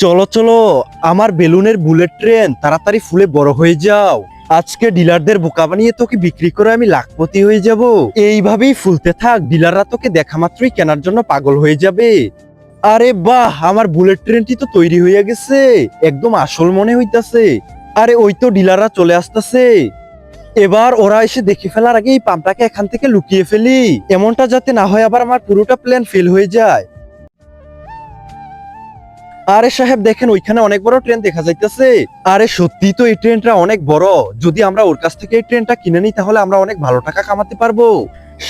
চলো চলো, আমার বেলুনের বুলেট ট্রেন তাড়াতাড়ি ফুলে বড় হয়ে যাও। আজকে ডিলারদের বোকা বানিয়ে তোকে বিক্রি করে আমি লাখপতি হয়ে যাব। এইভাবেই ফুলতে থাক, ডিলাররা তোকে দেখা মাত্রই কেনার জন্য পাগল হয়ে যাবে। আরে বাহ, আমার বুলেট ট্রেনটি তো তৈরি হয়ে গেছে, একদম আসল মনে হইতাছে। আরে ওই তো ডিলাররা চলে আসতেছে। এবার ওরা এসে দেখে ফেলার আগে এই পাম্পটাকে এখান থেকে লুকিয়ে ফেলি, এমনটা যাতে না হয় আবার আমার পুরোটা প্ল্যান ফেল হয়ে যায়। আরে সাহেব দেখেন, ওইখানে অনেক বড় ট্রেন দেখা যাইতেছে। আরে সত্যি তো এই ট্রেনটা অনেক বড়। যদি আমরা ওর কাছ থেকে এই ট্রেনটা কিনে নিই তাহলে আমরা অনেক ভালো টাকা কামাতে পারবো।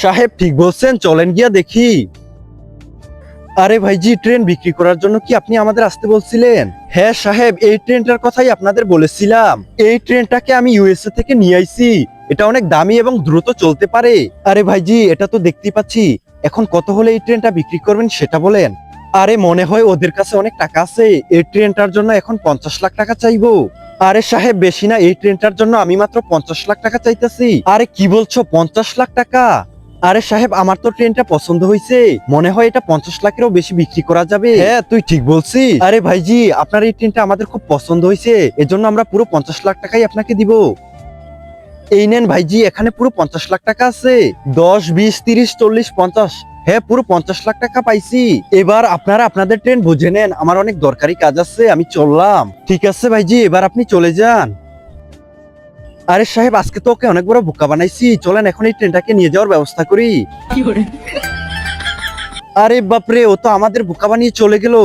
সাহেব ঠিক বলছেন, চলেন গিয়া দেখি। আরে ভাইজি, ট্রেন বিক্রি করার জন্য কি আপনি আমাদের আসতে বলছিলেন? হ্যাঁ সাহেব, এই ট্রেনটার কথাই আপনাদের বলেছিলাম। এই ট্রেনটাকে আমি ইউএসএ থেকে নিয়ে আইছি। এটা অনেক দামি এবং দ্রুত চলতে পারে। আরে ভাইজি, এটা তো দেখতেই পাচ্ছি। এখন কত হলে এই ট্রেনটা বিক্রি করবেন সেটা বলেন। আরে মনে হয় ওদের কাছে অনেক টাকা আছে, এই ট্রেনটার জন্য এখন 50 লাখ টাকা চাইবো। আরে সাহেব বেশি না, এই ট্রেনটার জন্য আমি মাত্র 50 লাখ টাকা চাইতেছি। আরে কি বলছো, 50 লাখ টাকা? আরে সাহেব, আমার তো ট্রেনটা পছন্দ হয়েছে, মনে হয় এটা 50 লাখেরও বেশি বিক্রি করা যাবে। হ্যাঁ তুই ঠিক বলছিস। আরে ভাইজি, আপনার এই ট্রেনটা আমাদের খুব পছন্দ হয়েছে, এজন্য আমরা পুরো 50 লাখ টাকাই আপনাকে দিব। এই নেন ভাইজি, এখানে পুরো 50 লাখ টাকা আছে। 10, 20, 30, 40, 50। হ্যাঁ, পুরো 50 লাখ টাকা পাইছি। এবার আপনারা আপনাদের ট্রেন বুঝে নেন, আমার অনেক দরকারি কাজ আছে, আমি চললাম। ঠিক আছে ভাইজি, এবার আপনি চলে যান। আরে সাহেব, আজকে তো ওকে অনেক বড় বোকা বানাইছি, চলেন এখন এই ট্রেনটাকে নিয়ে যাওয়ার ব্যবস্থা করি। আরে বাপরে, ও তো আমাদের বোকা বানিয়ে চলে গেল।